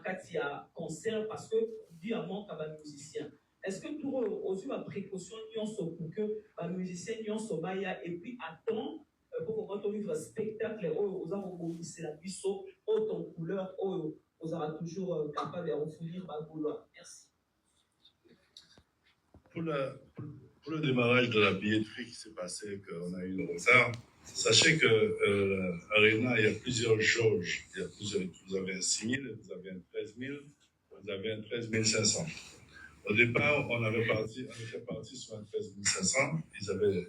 Katia concert parce que dit à manque à un musicien. Est-ce que tout aux yeux de précaution pour que les musiciens soient et puis attend pour qu'on vivre un spectacle aux aurons c'est la biseau autant couleur aux aura toujours capable de refournir ma boulot. Merci. Pour le démarrage de la billetterie qui s'est passé, qu'on a eu le retard, sachez que Arena, il y a plusieurs jauges. Vous avez un 6 000, vous avez un 13 000, vous avez un 13 500. Au départ, on était parti sur un 13 500. Ils avaient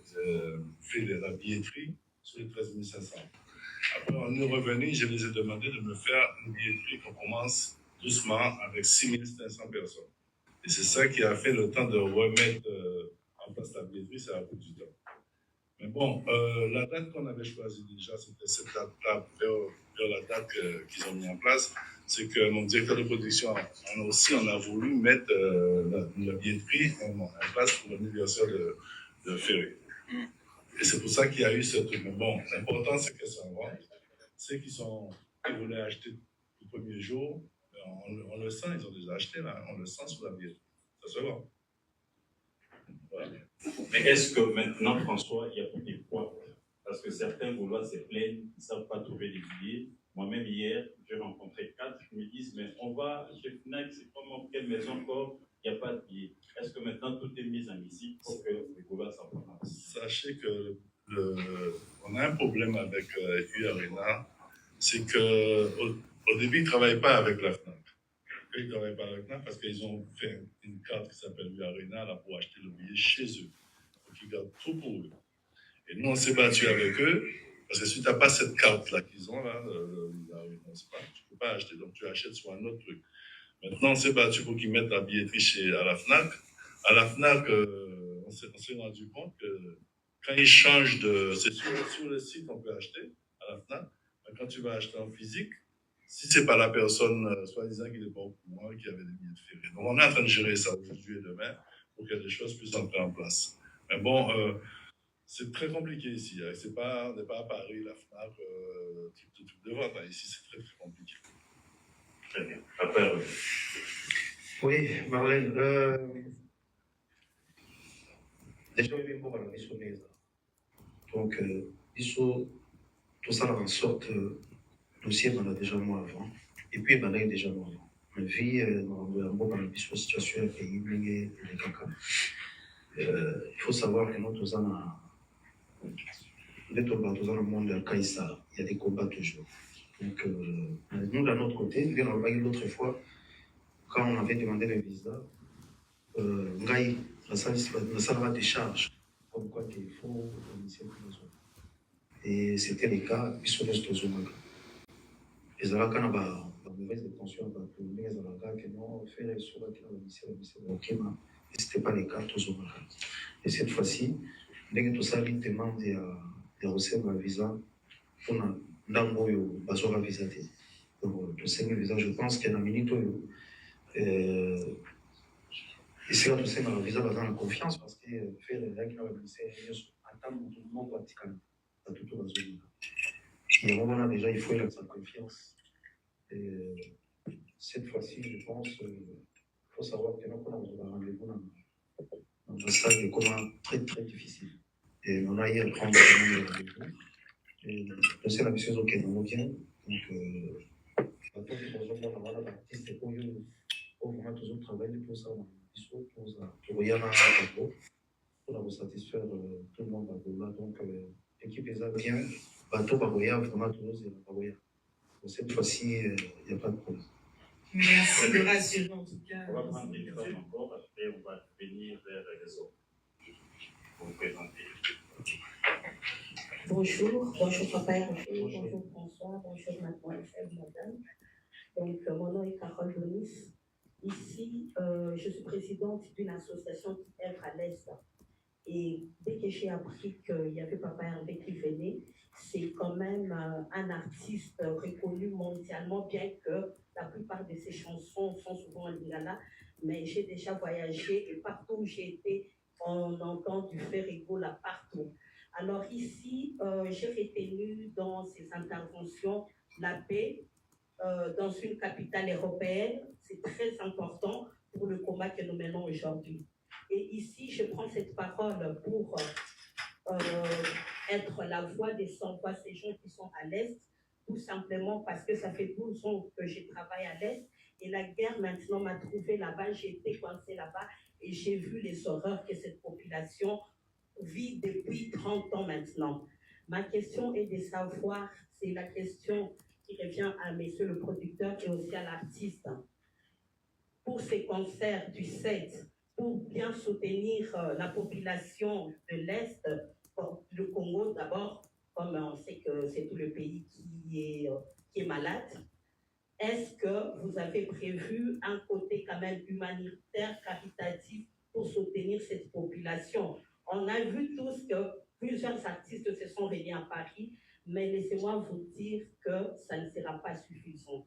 fait la billetterie sur les 13 500. Après, on est revenu, je les ai demandé de me faire une billetterie qu'on commence doucement avec 6 500 personnes. Et c'est ça qui a fait le temps de remettre en place la billetterie, ça a pris du temps. Mais bon, la date qu'on avait choisie déjà, c'était cette date-là, vers la date qu'ils ont mis en place. C'est que mon directeur de production, on a voulu mettre la billetterie en place pour l'anniversaire de Ferré. Et c'est pour ça qu'il y a eu ce truc. Mais bon, l'important, c'est que ça va. Ceux qui voulaient acheter le premier jour, on le sent, ils ont déjà acheté là, on le sent sur la billetterie. Ça se voit. Voilà. Mais est-ce que maintenant, François, il n'y a plus de poids? Parce que certains Gaulois se plaignent, ils ne savent pas trouver des billets. Moi-même, hier, j'ai rencontré 4 qui me disent, mais on va chez Fnac, c'est comme quelle maison encore, il n'y a pas de billets. Est-ce que maintenant tout est mis en musique pour que les Gaulois s'en prennent? Sachez que on a un problème avec U-Arena, c'est qu'au début, ils ne travaillent pas avec la Fnac. Ils ne travaillent pas avec la Fnac parce qu'ils ont fait une carte qui s'appelle U-Arena là, pour acheter le billet chez eux. Donc, ils gardent tout pour eux. Et nous, on s'est battu avec eux, parce que si tu n'as pas cette carte-là qu'ils ont, là, tu ne peux pas acheter, donc tu achètes sur un autre truc. Maintenant, on s'est battu pour qu'ils mettent la billetterie à la Fnac. À la Fnac, on s'est rendu compte que quand ils changent c'est sur le site, on peut acheter à la Fnac, mais quand tu vas acheter en physique, si ce n'est pas la personne, soi-disant qui n'est pas au courant, qui avait des billets de Ferré. Donc, on est en train de gérer ça aujourd'hui et demain pour que les choses puissent entrer en place. Mais bon, c'est très compliqué ici. Hein. On n'est pas à Paris, la FNAC, tout de vente. Hein. Ici, c'est très, très compliqué. Très bien. Après, oui, Marlène. Déjà, il y a une mission. Donc, tout ça en sorte, dossier, on a déjà moi avant. Et puis, on a déjà moi avant. Ma vie, dans la situation du pays, les caca. Il faut savoir que nous sommes dans le monde de Kaïsa, il y a des combats toujours. Donc, nous, d'un autre côté, bien on l'a eu l'autre fois, quand on avait demandé le visa, Ngaï, la salle va décharge, comme quoi il faut initier le besoin. Et c'était le cas, ils sont restés au Zoumaga. Et ça va quand on a mauvaise intention, on va tourner les Zalaga, que non, on fait les souverains qui ont initié le visa, et ce n'était pas le cas au Zoumaga. Et cette fois-ci, dès que tout ça, il demande de recevoir un visa, on a d'abord besoin d'un visa. Donc, tout ça, visa, je pense qu'il y a une minute, et c'est là tout ça, un visa dans la confiance, parce que faire les règles, c'est en tant que tout le monde pratiquement, à tout le monde. Et à un moment là, déjà, il faut être en confiance. Et cette fois-ci, je pense qu'il faut savoir que nous, on a un rendez-vous dans une salle de commun très, très difficile. Et on a eu à prendre le rendez-vous. Et c'est la mission qui est dans le bien. Donc, on a l'artiste pour vraiment toujours travailler pour ça. Pour y aller pour vous satisfaire tout le monde. Donc, l'équipe est bien. Bateau Bagoya, vraiment toujours, c'est Bagoya. Cette fois-ci, il n'y a pas de problème. Merci de rassurer en tout cas. On va prendre des femmes encore, après on va venir vers les autres. Pour vous présenter. Bonjour papa Hervé, bonjour François, bonjour mademoiselle, madame. Donc mon nom est Carole Bonis. Ici, je suis présidente d'une association qui œuvre à l'Est. Et dès que j'ai appris qu'il y avait papa Hervé qui venait, c'est quand même un artiste reconnu mondialement, bien que la plupart de ses chansons sont souvent en lingala. Mais j'ai déjà voyagé et partout où j'ai été, on entend du Ferrigo là partout. Alors ici, j'ai retenu dans ces interventions la paix, dans une capitale européenne. C'est très important pour le combat que nous menons aujourd'hui. Et ici, je prends cette parole pour être la voix des sans-voix, ces gens qui sont à l'Est, tout simplement parce que ça fait 12 ans que je travaille à l'Est et la guerre maintenant m'a trouvé là-bas, j'ai été coincée là-bas et j'ai vu les horreurs que cette population vit depuis 30 ans maintenant. Ma question est de savoir, c'est la question qui revient à monsieur le producteur et aussi à l'artiste. Pour ces concerts du 7, pour bien soutenir la population de l'Est, le Congo d'abord, comme on sait que c'est tout le pays qui est malade, est-ce que vous avez prévu un côté quand même humanitaire, caritatif pour soutenir cette population? On a vu tous que plusieurs artistes se sont réunis à Paris, mais laissez-moi vous dire que ça ne sera pas suffisant.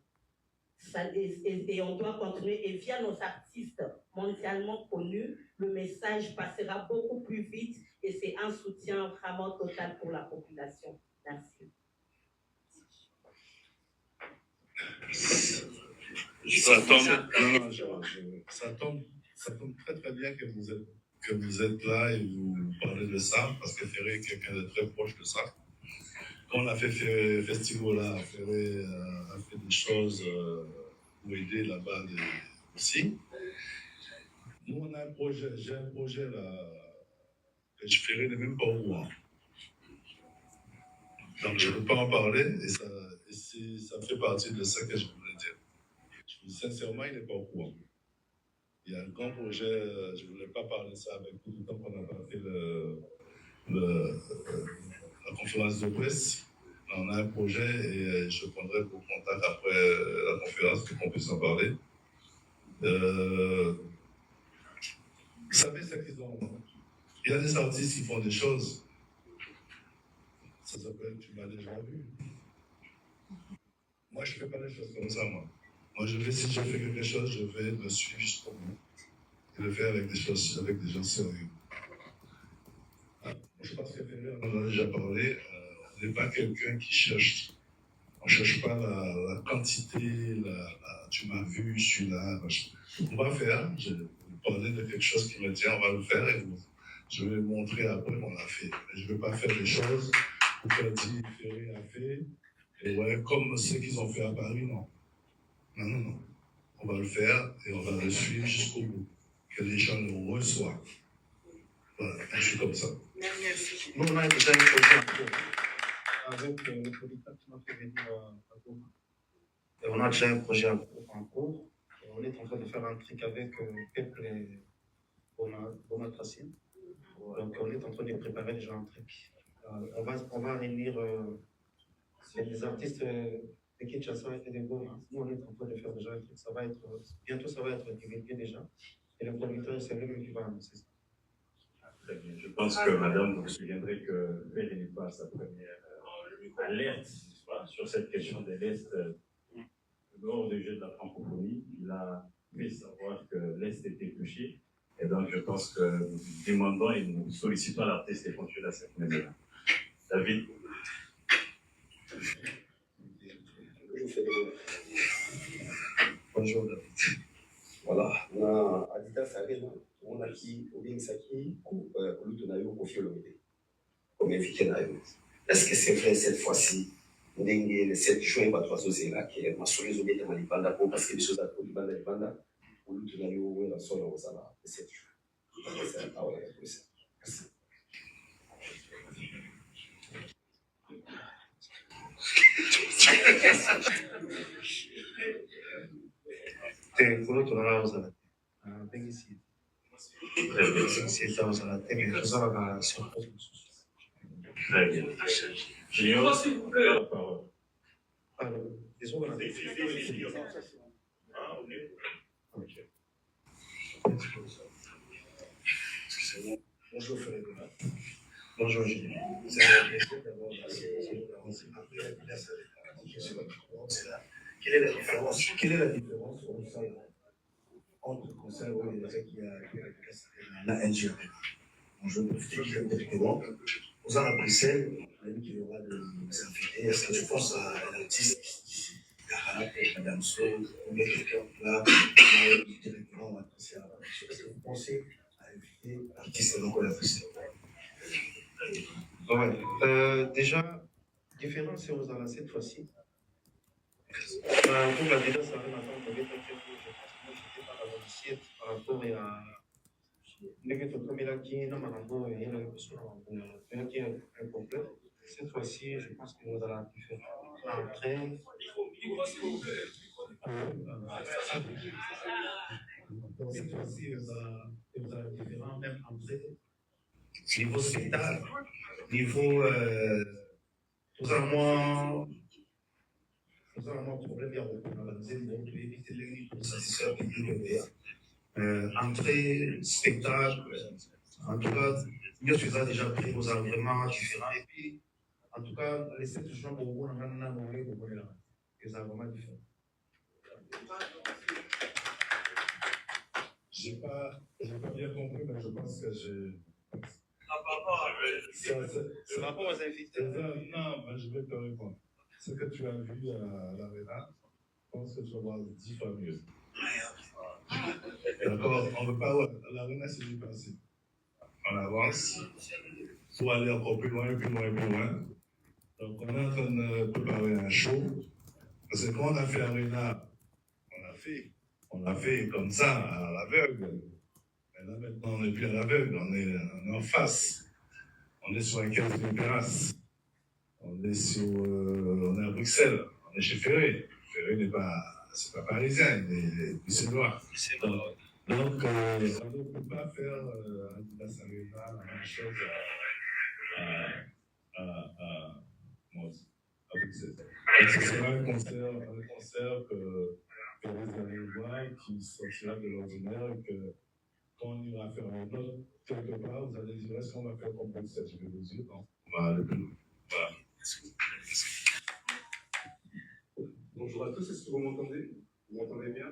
Et on doit continuer. Et via nos artistes mondialement connus, le message passera beaucoup plus vite et c'est un soutien vraiment total pour la population. Merci. Ça tombe très très bien que vous êtes là et vous parlez de ça, parce que Ferré est quelqu'un de très proche de ça. Quand on a fait Festivola, Ferré a fait des choses pour aider là-bas aussi. Nous, on a un projet, j'ai un projet là, que je ferai même pas au moins. Donc je ne peux pas en parler et ça fait partie de ça que je voulais dire. Sincèrement, il n'est pas au courant. Il y a un grand projet, je ne voulais pas parler de ça avec vous, tout le temps qu'on n'a pas fait la conférence de presse. On a un projet et je prendrai vos contacts après la conférence pour qu'on puisse en parler. Vous savez ce qu'ils ont. Il y a des artistes qui font des choses. Ça s'appelle Tu m'as déjà vu. Moi, je ne fais pas des choses comme ça, moi. Moi, si je fais quelque chose, je vais me suivre jusqu'au bout. Et le faire avec des gens sérieux. Je pense que on en a déjà parlé. On n'est pas quelqu'un qui cherche. On ne cherche pas la quantité, tu m'as vu, je suis là. On va faire. Je vais parler de quelque chose qui me tient, on va le faire et je vais montrer après qu'on l'a fait. Je ne vais pas faire des choses pour faire dire Ferré a fait. Et ouais, comme ceux qu'ils ont fait à Paris, non. Non. On va le faire et on va le suivre jusqu'au bout. Que les gens le reçoivent. Voilà, je suis comme ça. Nous, on a déjà un projet en cours avec le producteur qui m'a fait venir à Goma. Et on a déjà un projet en cours. Et on est en train de faire un truc avec Peuple Goma Tracine. Donc, on est en train de préparer déjà un truc. On va réunir des artistes de Kinshasa et de Goma. Nous, on est en train de faire déjà un truc. Bientôt, ça va être divulgué déjà. Et le producteur, c'est lui qui va annoncer ça. Très bien. Je pense que, madame, vous vous souviendrez que Ferré n'est pas sa première alerte sur cette question de l'Est. Lors du jeu de la francophonie, il a fait savoir que l'Est était touché. Et donc, je pense que nous demandons et nous sollicitons l'artiste et continuer à cette manière. David. Bonjour David. Voilà, on a Adidas Arena, on a qui Obinsaki, Olutonayo, Kofi Olomide, comme invité Nayo. Est-ce que c'est vrai cette fois-ci, le 7 juin, c'est là qui est ma solution de Malibanda, parce que les choses à Malibanda, Olutonayo, la sola, le 7 juin. Merci. Pour l'autre, on a osé. C'est ça, on a été, mais ça va sur Très bien. Junior, s'il vous plaît, la parole. alors, les autres, on a Bonjour Frédéric. Bonjour Julien. C'est un plaisir d'avoir Quelle est la différence entre concert où il y a un NGR? Je peux expliquer directement. Aux Arts à Bruxelles, on a dit qu'il y aura des invités. Est-ce que tu penses à l'artiste Damso, ou bien quelqu'un là, directement, on va passer à la question. Est-ce que vous pensez à inviter l'artiste donc on a poussé? Ouais. Déjà, différence c'est aux Arabes cette fois-ci. Pour la déjà, ça arrive à temps, je pense que moi, j'étais pas dans l'assiette par rapport à. Cette fois-ci, je pense que nous allons différent. Après, cette fois-ci, nous allons différent, même après, niveau spectacle, niveau. Nous avons moins problème, il y a beaucoup de éviter les pour satisfaire le public. Entrée, spectacle, en tout cas, je suis déjà pris aux vraiment différents. Et puis, en tout cas, les 7 gens pour vous, on a vraiment différent. J'ai pas bien compris, mais je pense que je. C'est rapport aux invités. Non, mais je vais te répondre. Ce que tu as vu à l'Arena, je pense que tu vas voir 10 fois mieux. D'accord, on ne veut pas. L'Arena, c'est du passé. On avance pour aller encore plus loin, plus loin, plus loin. Donc, on est en train de préparer un show. Parce que quand on a fait Arena, on a fait comme ça, à l'aveugle. Mais là, maintenant, on n'est plus à l'aveugle, on est en face. On est sur un 15 de terrasse. On est à Bruxelles. On est chez Ferré. Ferré n'est pas, c'est pas parisien, il est bruxellois. Donc, on ne peut pas faire Adidas Arena la même chose à Bruxelles. Donc, ce sera un concert que vous allez voir qui sortira de l'ordinaire et que quand on ira faire un autre quelque part, vous allez dire est-ce qu'on va faire comme Bruxelles? Je vais vous dire non. On va aller plus loin. Voilà. Bonjour à tous, est-ce que vous m'entendez? Vous m'entendez bien?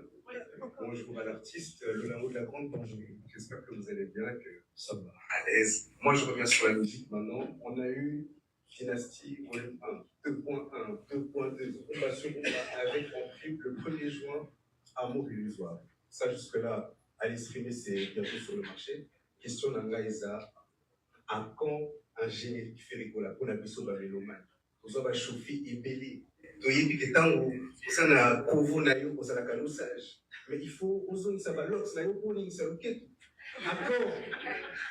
Bonjour à l'artiste Lolamo de la Grande, bonjour. J'espère que vous allez bien, que ça va à l'aise. Moi, je reviens sur la musique maintenant. On a eu Dynasty Volume 1, 2.1, 2.2. On va sur avec en clip le 1er juin, Amour illusoire. Ça, jusque-là, aller streamer, c'est bientôt sur le marché. Question d'Angaïza, à quand un générique fait rigoler pour la biso babylomane? Vous avez chauffé et belé. toyebi ke ntango oza na kovo na yo ozalaka losage mais il faut ozongisa balox na yo mpo olingisa loketo accord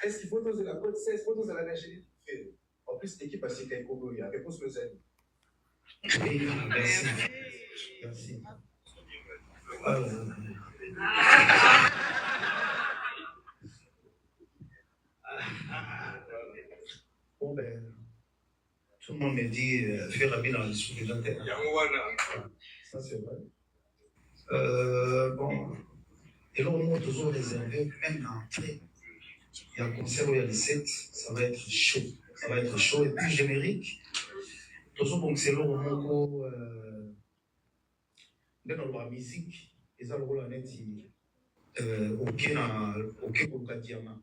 est-ce qu'il faut tozela code 16 mpo tozala na génétique fere en plus équipe asika ekoboya réponse no ezali Merci. Bon ben, tout le monde me dit faire la dans le discours des antennes. Ça c'est vrai. Bon, et là on a toujours réservé, même l'entrée. Il y a un concert où il y a les 7, ça va être chaud. Ça va être chaud et puis générique. Toujours donc c'est là où dans la musique, ils ont le rôle en net aucun pour diamant.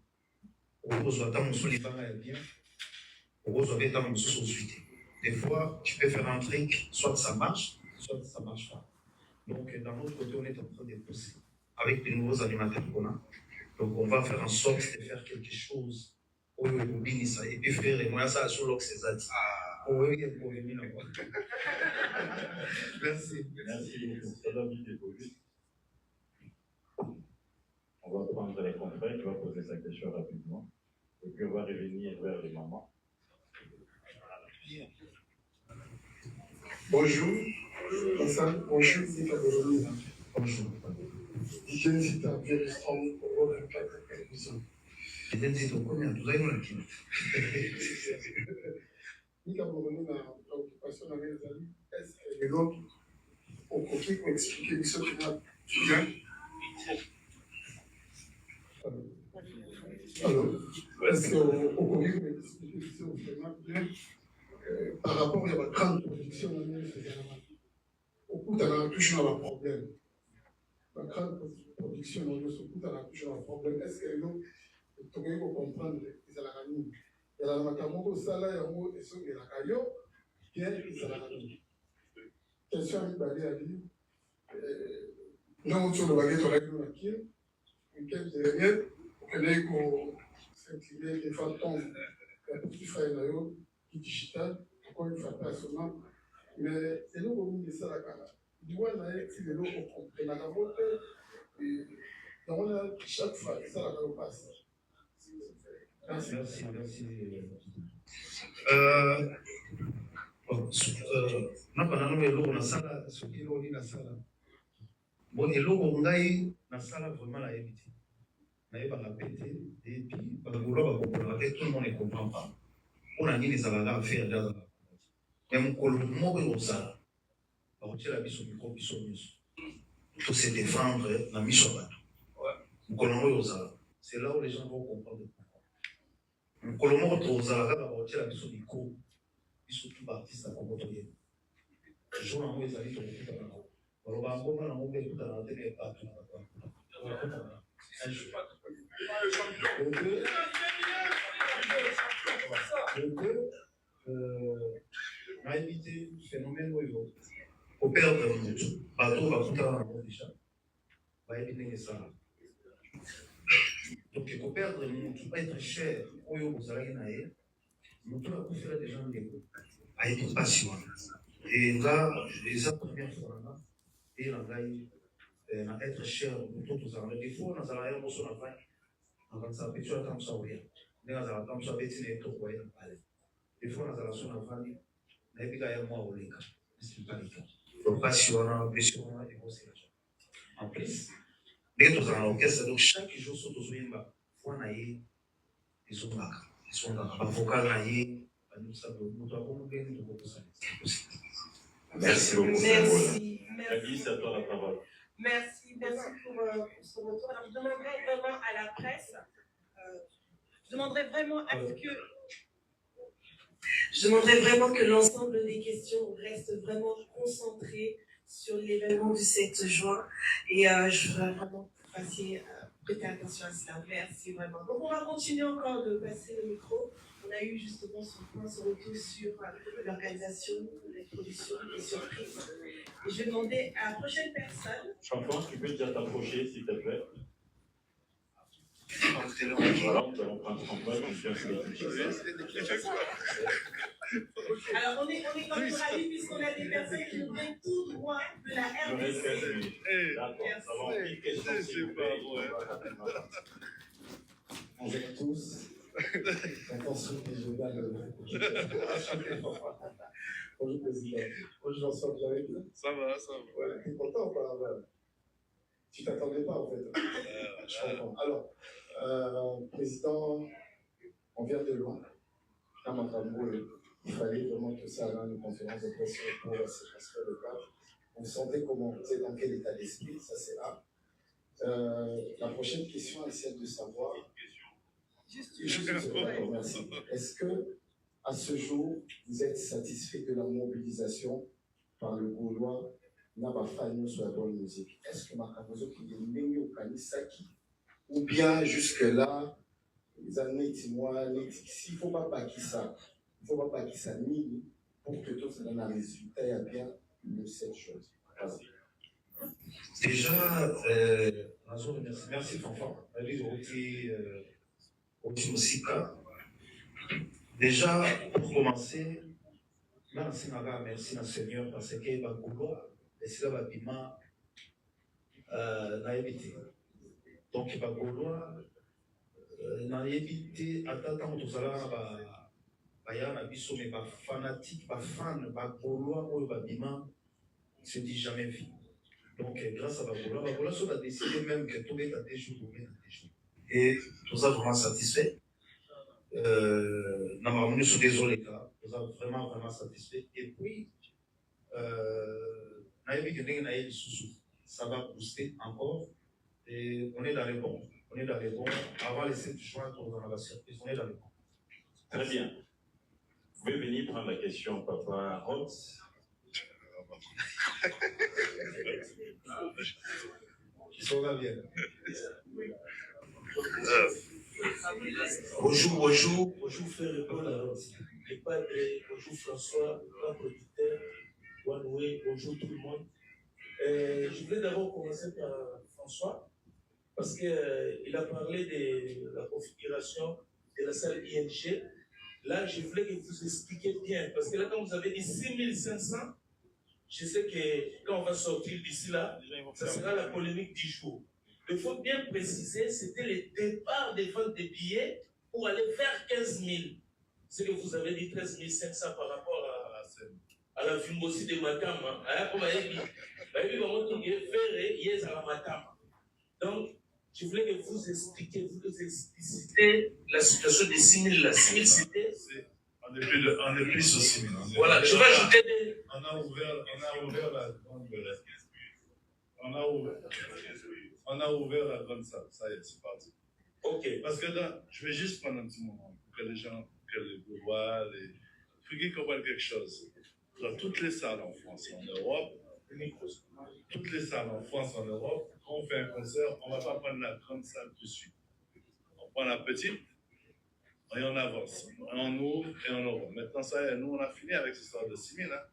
Des fois, tu peux faire un truc, soit ça marche pas. Donc, dans l'autre côté, on est en train de pousser avec les nouveaux animateurs qu'on a. Donc, on va faire en sorte de faire quelque chose. Et puis faire les moyens ça sur l'Occitanie. Merci. Merci beaucoup. On va prendre les confrères, tu vas poser sa question rapidement. Et puis on va revenir vers les mamans. Bonjour. Bonjour. Bonjour. Je ne suis pas bien strong pour votre télévision. Je ne sais pas combien, vous avez une équipe. Ni quand vous venez dans l'occupation dans les amis, est-ce que l'autre, au côté pour expliquer ce que tu viens? Alors, est-ce qu'au côté pour expliquer ce que tu viens, par rapport à la grande production, au coup, tu as toujours un problème. La grande production, au coup, tu as toujours un problème. Est-ce que l'autre, tu peux comprendre les alarmes? Il y a la makamoko sala ya mo et son la kayo bien ils a la question à Bali a dit Non, sur le baguette, on a eu le maquille. Week-end dernier, on a eu s'incliner des fantômes. La petite frère d'ailleurs, qui est digital, pourquoi il fait à son nom. Mais c'est nous, on dit ça, la cara. Du moins, si les lots ont compris, la carotte, donc on a chaque fois, ça, la carotte passe. Merci. Merci. Napana eloko nasala soki eloko nasala bon eloko ngai nasala vraiment nayebi te nayebaka pe te et puis bakolo bakokolaka te tout le monde ne comprend pas mpona nini ezalaka affaire nde azalaka me mokolo moko ekozala bakotiela biso mikro biso nyonso to se défendre na miso ya bato mokolo moko ekozala c'est là où les gens vont comprendre mokolo moko tozala kaka bakotiela biso mikro surtout artiste à Komotoye. Je joue en mauvais avis pour tout à l'heure. Alors, on va voir en mauvais tout à l'heure, et pas tout à l'heure. On a évité le phénomène où il faut perdre le bateau, va tout à l'heure déjà. On va éviter ça. Donc, il faut perdre le monde, il faut pas être cher. Où vous allez naïr. Nous devons faire des gens des avec une passion. Et là, les premières fois, là, et là, être cher, nous tous avons des fois, nous avons un morceau d'affaires, nous avons ça, puis tu as comme ça, oui. Nous avons comme ça, puis tu n'es pas au voyage. Des fois, nous avons son affaire, nous avons dit à moi, au léga. C'est pas le cas. Donc, passion, et aussi l'argent. En plus, dès que nous avons l'orchestre, donc chaque jour, sur tous les fois, on a eu des souvenirs. Ils sont dans la vocale, merci beaucoup. Merci. C'est à toi la parole. Merci pour ce retour. Alors, je demanderais vraiment à la presse, je demanderais vraiment que l'ensemble des questions restent vraiment concentrées sur l'événement du 7 juin. Et je voudrais vraiment que vous fassiez prêter attention à cela. Merci vraiment. Donc, on va continuer encore de passer le micro. On a eu justement ce retour sur l'organisation, les productions, les surprises. Et je vais demander à la prochaine personne. Champion, tu peux déjà t'approcher, s'il te plaît. Voilà, nous allons prendre son poste. Alors, on est dans le rallye puisqu'on a des personnes qui nous viennent tout droit de la RDC. D'accord, ça va une question, s'il vous plaît. Bonjour à tous. Attention que je donne. Bonjour président. Bonjour Jean-François, vous allez bien? Ça va. Ouais, t'es content ou pas? Tu t'attendais pas en fait. Je comprends. Alors, président, on vient de loin. À Matambo, il fallait vraiment que ça ait une conférence de presse pour se transférer le cadre. Vous sentez comment, vous êtes dans quel état d'esprit? Ça c'est A. La prochaine question est celle de savoir. Merci. Est-ce que, à ce jour, vous êtes satisfait de la mobilisation par le Gaulois Nabafagno sur la bonne musique? Est-ce que Makabozo qui est né au Kanisaki ou bien jusque-là, les années s'il ne faut pas paquer ça, ni pour que tout ça donne un résultat, il y a bien de cette chose. Voilà. Déjà, merci Fanfan. Déjà, pour commencer, merci à Seigneur parce que Bagolo, et c'est là Babima, n'a évité. Donc, Bagolo, n'a évité, à tant que tout ça, Bayana Bisso, mais fanatique, fan, Bagolo, ou Babima, se dit jamais vu. Donc, grâce à Bagolo, on a décidé même que tout est à des jours, et tout ça vraiment satisfait. Nous sommes désolés, nous sommes vraiment satisfaits. Et puis, ça va booster encore. Et on est dans les bons. Avant les 7 juin, on a la surprise. On est dans les bons. Très bien. Vous pouvez venir prendre la question, Papa Rotz. Ils sont là bien. Bonjour frère Paul, les padres, bonjour François, le producteur, Wanoué, bonjour tout le monde. Je voulais d'abord commencer par François, parce qu'il a parlé de la configuration de la salle ING. Là, je voulais que vous expliquiez bien, parce que là, quand vous avez dit 6500, je sais que quand on va sortir d'ici là, ça sera la polémique du jour. Il faut bien préciser, c'était le départ des ventes des billets pour aller vers 15 000. C'est que vous avez dit 13 500 par rapport à la Fimbosi de Matama. Donc, je voulais que vous expliquiez, vous explicitez la situation des 6 000 là. 6 000 c'était... On est plus sur 6 000. Voilà, je vais ajouter des... On a ouvert la grande... On a ouvert la grande salle. Ça y est, c'est parti. Ok. Parce que là, je vais juste prendre un petit moment pour que les gens, que les Gaulois, faut qu'ils comprennent quelque chose. Dans toutes les salles en France et en Europe, toutes les salles en France et en Europe, quand on fait un concert, on ne va pas prendre la grande salle tout de suite. On prend la petite et on avance. On ouvre et on ouvre. Maintenant, ça y est, nous, on a fini avec cette histoire de 6 000. Hein.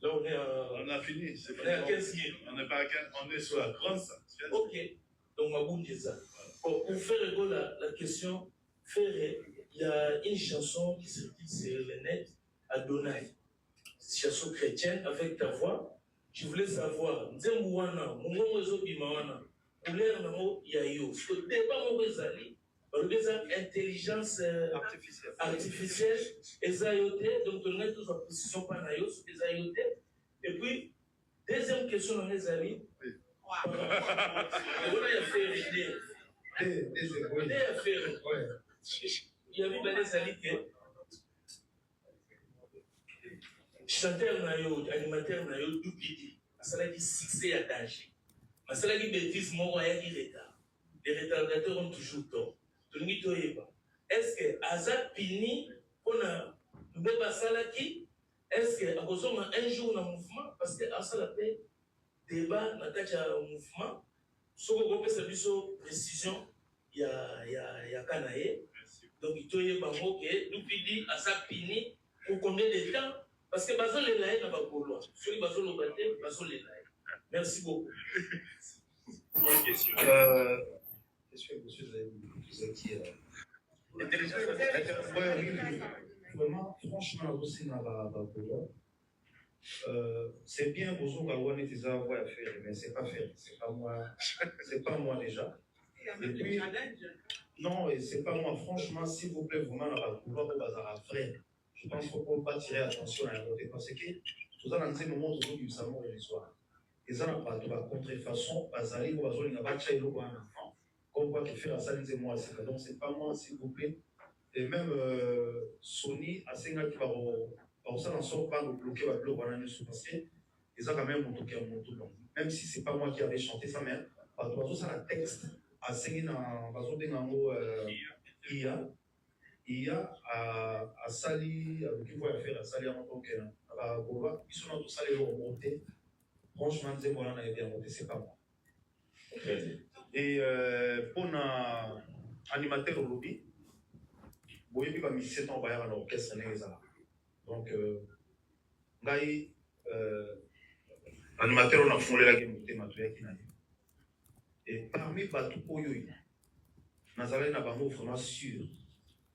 Là, on a fini. On est à 15 000. On n'est pas à 15 000, on est sur la grande salle. Ok. Donc, ma boum ça. Bon, pour faire la question, il y a une chanson qui circule sur le net, Adonai. Chanson chrétienne avec ta voix. Je voulais savoir, Nzembouana, Mungozo Bimawana, couleur namo yayo. Ce que débat Mongozali, intelligence artificielle, esayote, donc on a tous en précision pas nayo, esayote. Et puis, deuxième question dans les amis. On a fait il y avait des amis que chanteur nayo, animateur nayo, Dupidi, ça dit succès à danger. Mais ça dit bêtise, moi, il y a des retards. Les retardateurs ont toujours tort. Est-ce que Azad Pini, on a Mbeba Salaki, est-ce que Akozoma un jour dans le mouvement, parce que Asala fait débat dans le mouvement, si on peut faire une précision, il y a Kanaé. Donc il y a Bango que Dupidi, Azad Pini, pour combien de temps? Parce que Bazol est là, il n'a pas de loi. Sur les Bazol au baptême, Bazol est là. Merci beaucoup. Une question. Est-ce que monsieur, vous êtes qui vraiment, franchement, aussi, c'est bien pour vous d'avoir des envois à faire, mais c'est pas fait. C'est pas moi déjà. Et puis, non, et c'est pas moi. Franchement, s'il vous plaît, vraiment, la pouvoir au bazar à frère. Je pense qu'il ne faut pas tirer attention à la côté parce que tout ça, dans ces moments où nous savons l'histoire. Et ça n'a pas de contrefaçon, Bazali, ou Bazoli, n'a pas de chaîne, ou un enfant. Comme quoi, qui fait la salle, c'est moi. Donc, c'est pas moi, s'il vous plaît. Et même Sony, à 5 ans, qui va ça, n'en sort pas, bloquer le blog, parce que ils ont quand même monté un montant. Même si ce n'est pas moi qui avais chanté ça, mais par rapport à ça, la texte, à 5 ans, par exemple, il y a à Sali, qui va faire à Sali en tant que ils sont dans tout ça, les remontés. Franchement, c'est moi, on a été remonté, c'est pas moi. Et pour un animateur au lobby, vous voyez, il va misser ton bailleur à l'orchestre. Donc, l'animateur, on a fondé la game de Matouya qui n'a pas. Et parmi Batou Oyoï, Nazaré n'a pas mot vraiment sûr.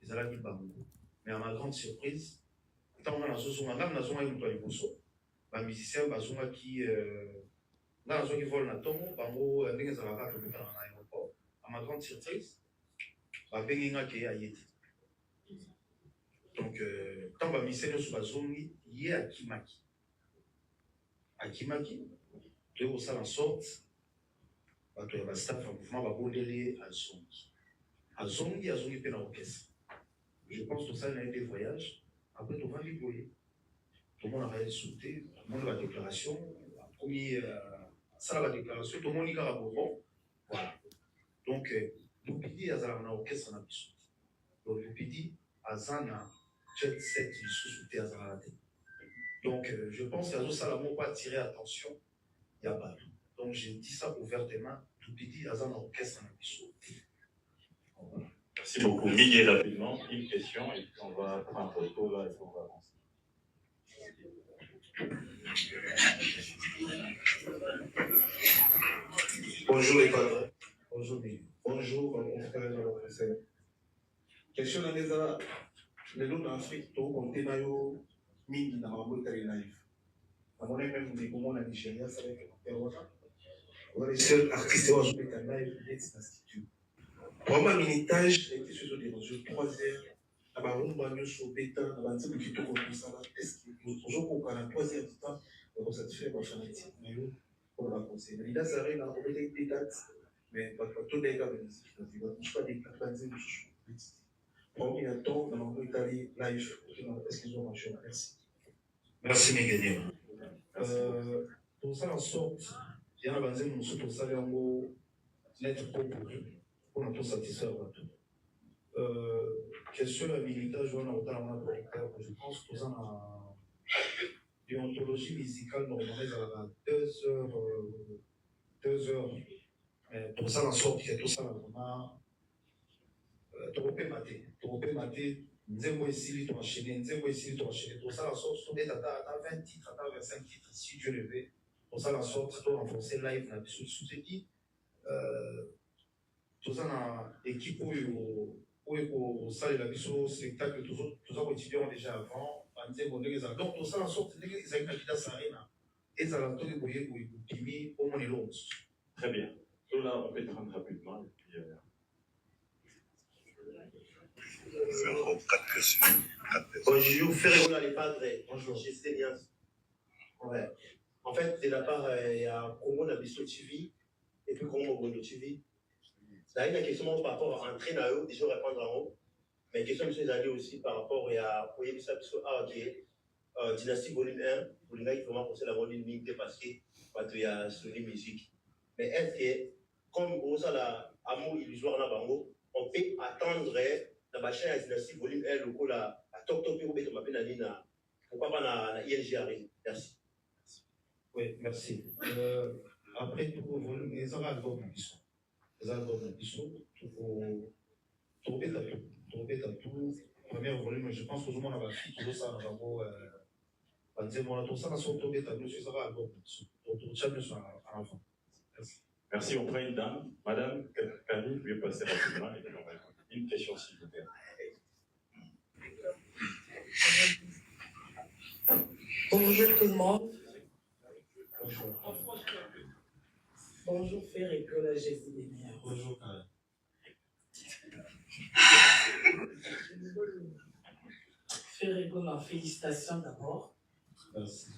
Ils allaient dire Bango. Mais à ma grande surprise, quand on a un musicien qui vole la tombe, Bango, à ma grande surprise, Benga qui est à Yeti. Donc, quand on a mis ces bazongi, il y a Akimaki. Akimaki, de où ça en sorte, il y a un staff en mouvement, va voler à Zongi. À Zongi, à Zongi, il orchestre. Je pense que ça, il y a des voyages. Après, tout le monde a voyé. Tout le monde a résulté, tout le monde a la déclaration. Ça, la déclaration, tout le monde a bon. Voilà. Donc, Lupidi a un orchestre en absence. Donc, Lupidi a un jet set sous théâtre. Donc, je pense qu'à ça, la mot pas attirer attention, il n'y a pas. Donc, j'ai dit ça ouvertement. Lupidi a un orchestre en absence. Voilà. Merci beaucoup. Miguel, rapidement, une question et puis on va prendre un photo là et on va avancer. Bonjour les cadres. Bonjour, confrères de la presse. Question dans les ans, les lots d'Afrique, tout compte dans yo mingi dans ma boîte de live. À mon avis, même des moments en Nigeria, ça va être terroir. On a les seuls artistes qui ont joué dans live de l'institut. Pour ma minitage, j'ai été sur des réseaux 3 heures. À ma room, bagno sur bêta, à ma type qui tout comme ça. Est-ce que nous toujours qu'on a 3 heures du temps pour satisfaire ma fanatique, mais pour la conseiller. Mais là, ça arrive à des dates. Mais pas tout les gars, je pas des campagnes de chouchou. Premier temps, dans mon Italie, live, excusez-moi, merci. Merci, Miguel. Pour ça, en sorte, il y a un banzé, nous sommes tous allés en haut, net pour nous satisfaire. Question de la militaire, je pense que la déontologie musicale normalise à 2 heures. Pour ça, en sorte, il y a tout ça, vraiment. Trop maté, Nzembo ici, tu enchaîné, pour ça, en sorte, tu as 20 titres, tu as 25 titres, si Dieu le veut. Pour ça, en sorte, tu as renforcé live, sous-équipe. Tout ça, dans l'équipe où ça, il a vu ce spectacle, tous les étudiants déjà avant, donc tout ça, en sorte, ils ont candidat Sarena. Et ça a été pour au moins les lots. Très bien. Donc là, on peut prendre rapidement. Et puis, Bonjour, Ferregola les padres. Bonjour, je sais bien. Ouais. En fait, de la part, il y a Congo Nabiso TV et puis Congo Bono TV. Là, il y a une question par rapport à entrer dans eux, déjà répondre en haut. Mais une question que allée aussi par rapport à Oyebisa Biso AOG, Dynastie Volume 1, pour les gars qui vraiment conseillent la volume ligne dépassée, parce qu'il y a Sony Music. Mais est-ce que, comme on ça, l'amour illusoire dans Bango, on peut attendre la chaîne à Dynastie Volume 1, le coup, la Tok Tok, pourquoi pas la ILG arrive? Merci. Oui, merci. Après, tout le volume, les albums d'ambition. Les albums d'ambition, trouver tout. Premier volume, je pense que tout le monde a fait tout ça dans on dit, mon tout ça, on a trouvé ta je suis album d'ambition. Donc, tout ça, nous sommes à l'enfant. Merci. Merci, on prend une dame. Madame Kani, je vais passer rapidement et puis on va une question s'il vous plaît. Bonjour tout le monde. Bonjour. Bonjour Fer et que la Jésus des meilleurs. Bonjour. Fer et que félicitations d'abord. Merci.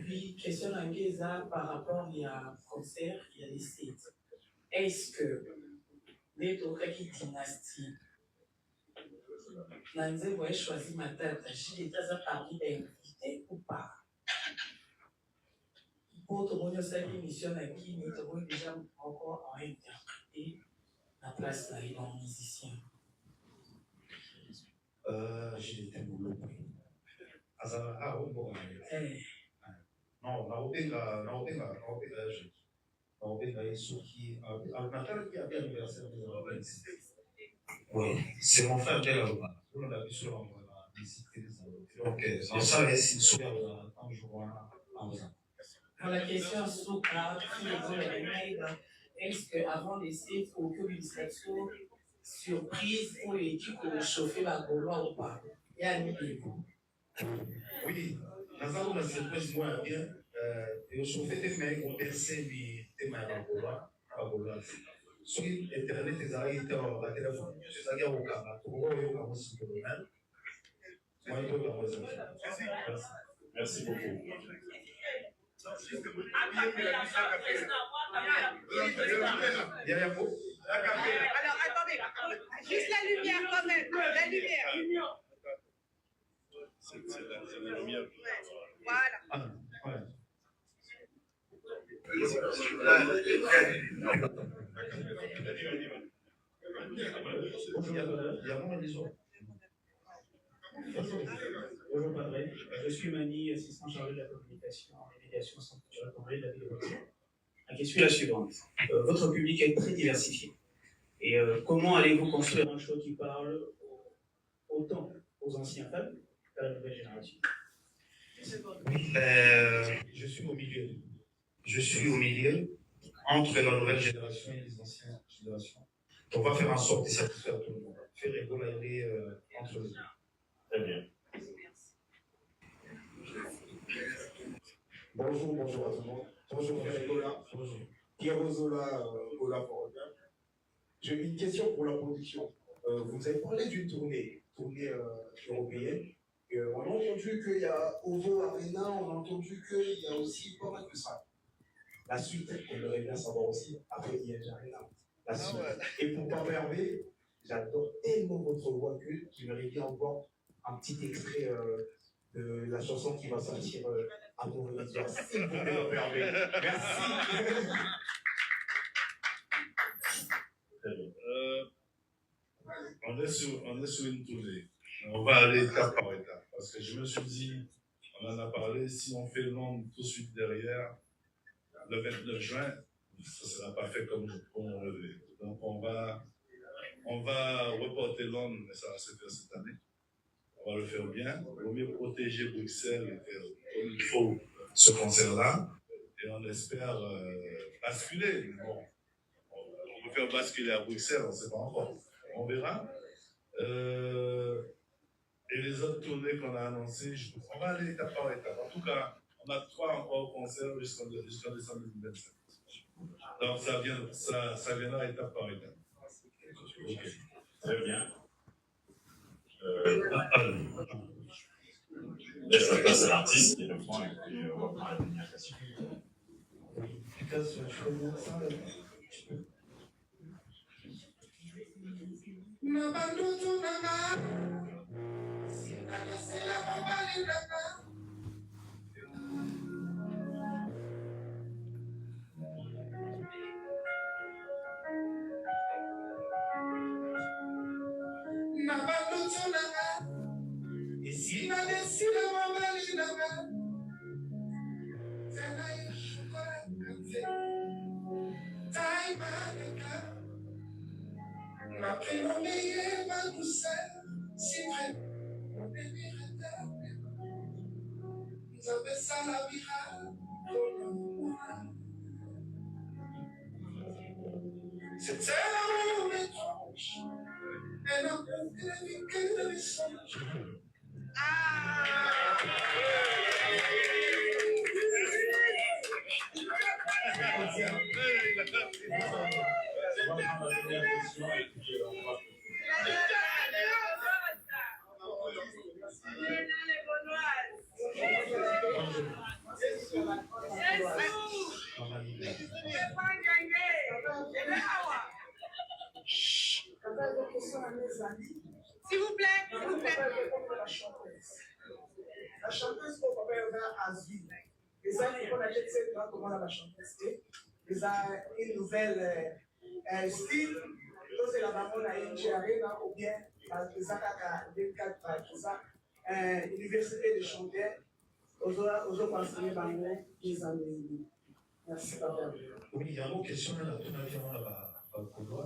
Puis, question à par rapport il y a un concert, il y a des sites. Est-ce que les Tokaki dynastie, Nanzé, vous avez choisi ma tête, j'ai des tas parmi d'invités ou pas? Pour tout le monde, c'est une émission qui nous déjà encore interprété la place là, il est un musicien. J'ai été boulot. Ah, bon. Non, oui, c'est mon frère qui on a vu sur donc, ça laisse une sourire un jour Pour la question sous est-ce qu'avant l'essai, il faut que l'administration surprise pour l'équipe pour chauffer la Gaulois ou pas? Il y a un niveau. Oui, dans la surprise, moi, bien, et chauffer des mecs, on percève des mains à Gaulois. Sur Internet, les arrêts étaient en téléphone, les arrêts au Kama, pour eux, ils ont aussi le même. Merci beaucoup. Alors, attendez, juste la lumière quand même, la lumière. C'est la lumière. Voilà. Bonjour Padre, je suis Mani, assistant chargé de la communication et médiation au Centre culturel Congrès de la ville de Bruxelles. La question est la suivante. Votre public est très diversifié. Et comment allez-vous construire un show qui parle autant aux anciens fans qu'à la nouvelle génération? Oui, je suis au milieu. entre la nouvelle génération et les anciennes générations. On va faire en sorte de satisfaire tout le monde. Faire évoluer entre eux. Très bien. Bonjour à tout le monde. Bonjour Ferregola. Bonjour. Pierre Zola, Gola Forodin. J'ai une question pour la production. Vous avez parlé d'une tournée européenne. On a entendu qu'il y a OVO Arena, on a entendu qu'il y a aussi pas mal de ça. La suite, on aimerait bien savoir aussi, après ING Arena, la suite. Et pour Papa Hervé, j'adore tellement votre voix que j'aimerais bien voir un petit extrait de la chanson qui va sortir à mon réveil. S'il vous plaît, Papa Hervé. Merci. On est sur une tournée. On va aller étape par étape. Parce que je me suis dit, on en a parlé, si on fait Londres tout de suite derrière, le 29 juin, ça ne sera pas fait comme on le veut. Donc on va reporter Londres, mais ça va se faire cette année. On va le faire bien. Il vaut mieux protéger Bruxelles et faire comme il faut ce concert-là. Et on espère basculer. Bon, on peut faire basculer à Bruxelles, on ne sait pas encore. On verra. Et les autres tournées qu'on a annoncées, on va aller étape par étape. En tout cas, on a 3 encore concerts jusqu'en décembre 2025. Donc ça viendra étape par étape. Okay. Très bien. Laisse la place à l'artiste et le point, et puis on va prendre la dernière question. Et si la décide de m'emballer là-bas, ma prénommée ma douceur, si vrai, mon bébé éternel. Vous avez ça la virale, c'était l'amour étrange, elle n'a pas vu que des songes. S'il vous plaît, s'il vous plaît. La chanteuse pour Papa Hervé Asville. Et ça, il faut la jet set là, comment la chanteuse est. Ils ont une nouvelle style. C'est la maman à ING Arena ou bien les Akaka 24 par Université de Chantier. Aux autres enseignants bango, ils ont des. Merci Papa Hervé. Oui, il y a une question là, tout à fait là-bas.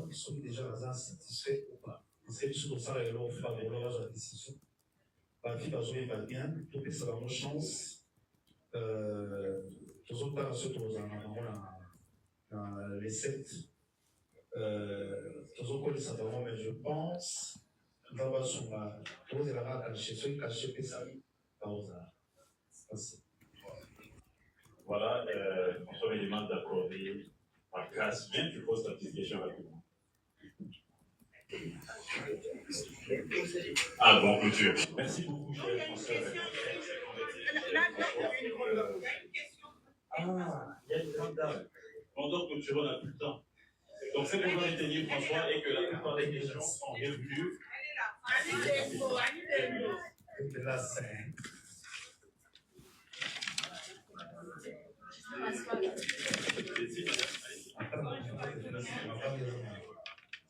Ils sont déjà satisfaits ou pas? C'est sur ça et l'on fera la décision. Parti par jouer pas bien, tout est sur la chance. Tous autres pas surtout dans les 7. Tous autres connaissent ça vraiment, mais je pense qu'on va sur la pose la rate chez ceux qui cachent ça par aux arts. Voilà, François me demande d'accorder par grâce. Viens, tu poses ta petite question rapidement. Ah bon, couture. Merci beaucoup, cher François. Ah, il y a une grande dame. Pendant que tu n'a plus le temps. Donc c'est pour retenir François et que la plupart des questions sont revenues.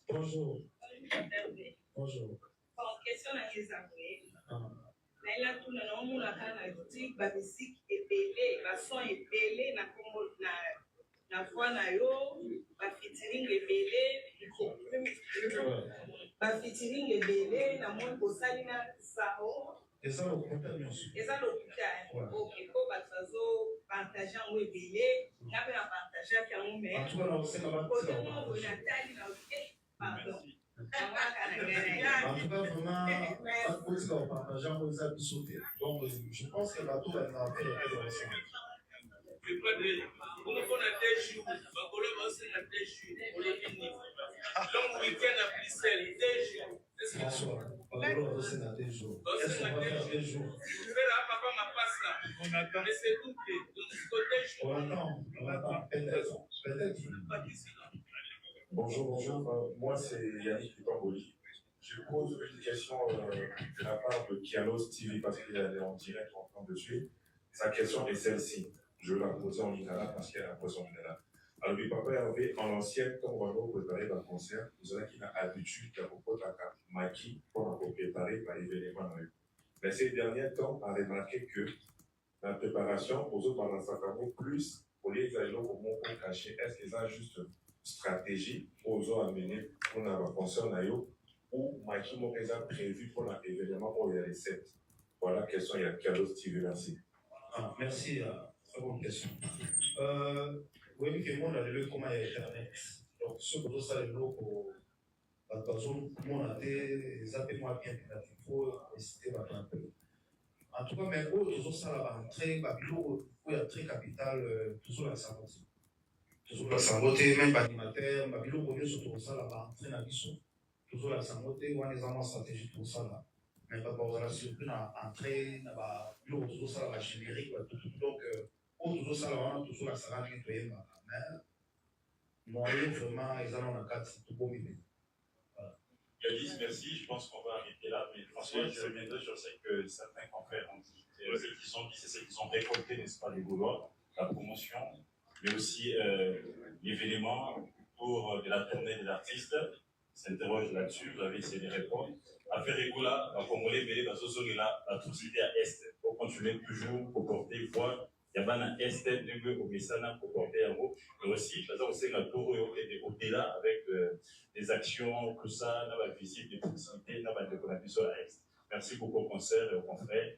Bonjour. Bonjour. Question à examiner. Là, tout le monde a dit que la musique est belle, la son est belle, la voix na yo, la featuring est belle, la featuring est belle, la monde au salina sao. Et ça, le compteur, bien sûr. Et ça, le compteur. Ok, il faut partager en belle, il y a un partage qui mais En tout cas, on sait comment autrement, vous n'attendez pas. Pardon. En tout cas, vraiment, pas de politique à partager, on les a pu sauter. Donc, je pense que la tour, elle a fait le reste. On a des jours, on a fini. Long week-end à Bruxelles, 2 jours. François, on va aussi dans 2 jours. Est-ce qu'on va faire 2 jours? Papa m'a passe là. On attend. Mais c'est tout. On attend. Peut-être. Bonjour. Moi, c'est Yannick Pamboli. Je pose une question de la part de Kialos TV parce qu'il est en direct en train de suivre. Sa question est celle-ci. Je vais la poser en lingala parce qu'elle a posé en lingala. Alors, le papa avait en l'ancienne, quand on va préparer le concert, vous avez qu'il a l'habitude de préparer Maki pour préparer l'événement. Mais ces derniers temps, on a remarqué que la préparation, aux autres, on a plus pour les aéros, comment on cacher. Est-ce qu'ils ont juste une stratégie aux autres amener pour un concert ou Maki m'a déjà prévu pour l'événement où il y a les 7? Voilà la question, il y a Carlos TV, merci. Merci, très bonne question. Oui, que moi, on a le comment il y a Internet. Donc, ce que ça, le lot pour la personne, moi, on a des appels-moi bien, il faut citer un peu. En tout cas, mais toujours ça, là, très, où il y a très capital, toujours la santé. Toujours la santé, même animateur, Babylon, on est surtout ça, là, très la mission. Toujours la santé, on a des amants stratégiques pour ça, là. Mais pas pour la surprise, entrer, toujours ça, la générique, donc, toujours ça, là, toujours la santé, nettoyer ma mère. Moyen, vraiment, ils en ont un cadre, c'est tout beau, mais. Yadis, merci. Je pense qu'on va arrêter là. Mais François, je reviendrai sur ce que certains confrères ont dit. Ce qu'ils ont dit, c'est ce qu'ils ont récolté, n'est-ce pas, les Gaulois, la promotion, mais aussi l'événement pour de la tournée des artistes. S'interroge là-dessus, vous avez essayé de répondre. Affaire Egola, la Congolais, mais dans ce zone là, la toxicité à Est, pour continuer toujours pour porter voix. Il y a un Est de Omissana pour porter un mot, mais aussi, par exemple, c'est la tour au-delà avec des actions, tout ça, dans la visite de proximité, dans la décoration à Est. Merci beaucoup au concert et aux confrères.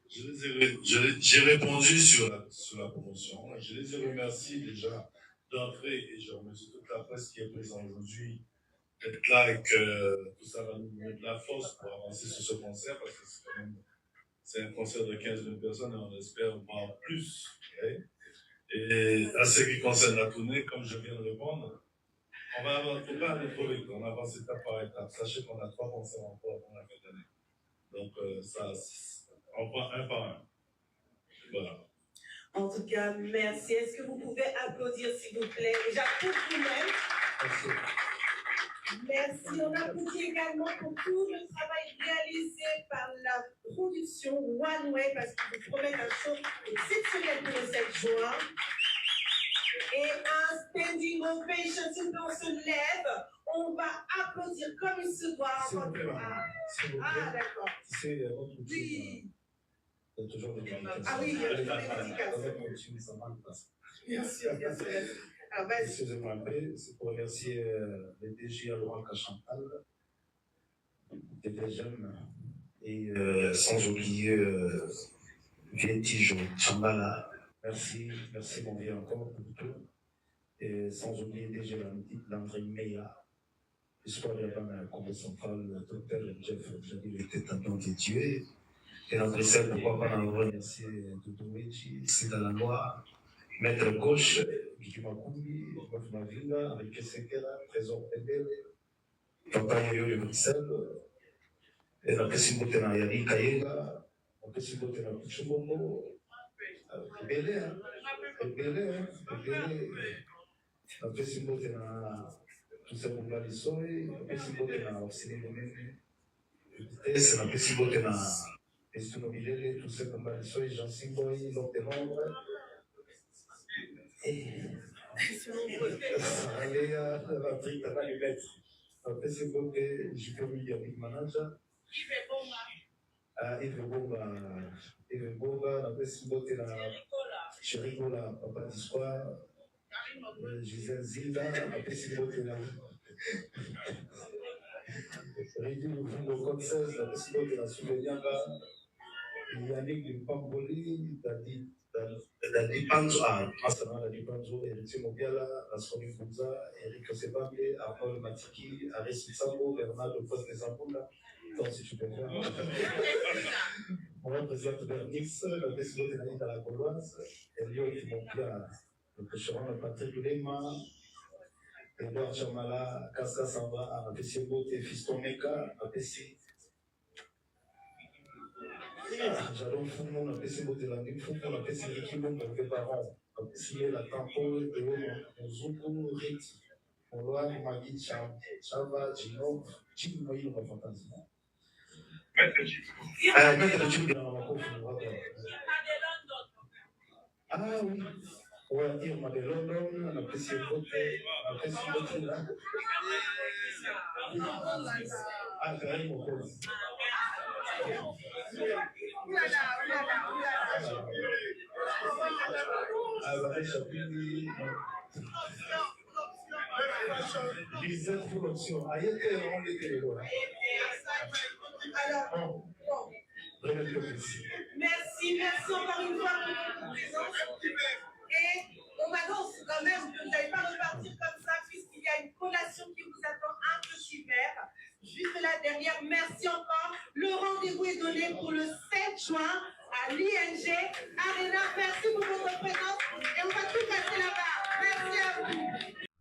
J'ai répondu sur la promotion. Je les ai remerciés déjà d'entrée et je remercie toute la presse qui est présente aujourd'hui d'être là et que tout ça va nous donner de la force pour avancer sur ce concert parce que c'est un concert de 15 000 personnes et on espère voir plus. Okay? Et à ce qui concerne la tournée, comme je viens de répondre, on va aller trop vite, on avance étape par étape. Sachez qu'on a 3 concerts encore pendant la fin d'année. Donc on prend un par un. Voilà. En tout cas, merci. Est-ce que vous pouvez applaudir, s'il vous plaît? J'applaudis vous-même. Merci. Merci. On applaudit également pour tout le travail réalisé par la production One Way, parce qu'ils vous promettent un show exceptionnel pour le 7 juin. Et un standing ovation, s'il vous plaît, on se lève. On va applaudir comme il se doit. Ah, d'accord. C'est autre chose. Oui. Toujours ah oui, il y a des bien sûr, bien sûr. Excusez-moi un peu, c'est pour remercier les DG à Laurent Cachantal, des jeunes, et sans oublier Vientijo Chambala. Merci mon vieux encore pour tout. Et sans oublier DG l'André Meya, histoire de la banque Congrès central, le docteur Jeff Jadil était un don de Dieu. Et dans Bruxelles, pourquoi pas en remercier Doudouechi, c'est dans la loi, Maître Gauche, Guy Makoumi, Bof Mavinga, Enrique Sekera, Trésor Ebele, Papa Yoyo de Bruxelles, et la Pessimbote na Yari Kayega, la Pessimbote na Kuchubongo, Ebele, la Pessimbote na Tusabunga Lissoy, la Pessimbote na Orsini Domene, c'est la Pessimbote na Estuno Bilele, tout ce qu'on va dire, Jean Simboy, l'homme des membres. Et. Saraya, la trique à la lunette. Après, c'est bon que je peux lui dire Big Manager. Yves Boba, après, c'est bon que la Chérigola, Papa d'Histoire. Gisèle Zilda, après, c'est bon que la. Rédi Moufungo Concess, après, c'est bon que la Souvenianga. Yannick de Pamboli, Daddy Dadi Panzo, Dadi Panzo, Eric Mobiala, Asroni Kouza, Eric Sebambe, Arnold Matiki, Aris Sambo, Bernard de Poste Zambula. Donc, si tu peux faire. On représente Bernix, le président de l'année dans la Gauloise, Elio Mobiala, le président de Patrick Lema, Edouard Chamala, Kaska Samba, Apessi Bote, Fiston Meka, Apessi. J'adore Foumon, Apessi Bote Landim, Foumon, Apessi Rikimo, mes parents, Apessi La Tampo, Eo, Mozuku, Riti, Moloa, Magui, Chava, Gino, Chino, il va fantasme. Maître Chino, dans la cour, ah oui. On va dire de London, on apprécie beaucoup là. Ah, quand même, on pose. Ah, bah, Chapini. Lisette pour l'option. Ah, il y a des rangs de télé. Alors, bon. Merci encore une fois pour votre présence. Et on m'annonce quand même que vous n'allez pas repartir comme ça, puisqu'il y a une collation qui vous attend un petit verre. Juste là derrière, merci encore. Le rendez-vous est donné pour le 7 juin à l'ING Arena. Merci pour votre présence et on va tout passer là-bas. Merci à vous.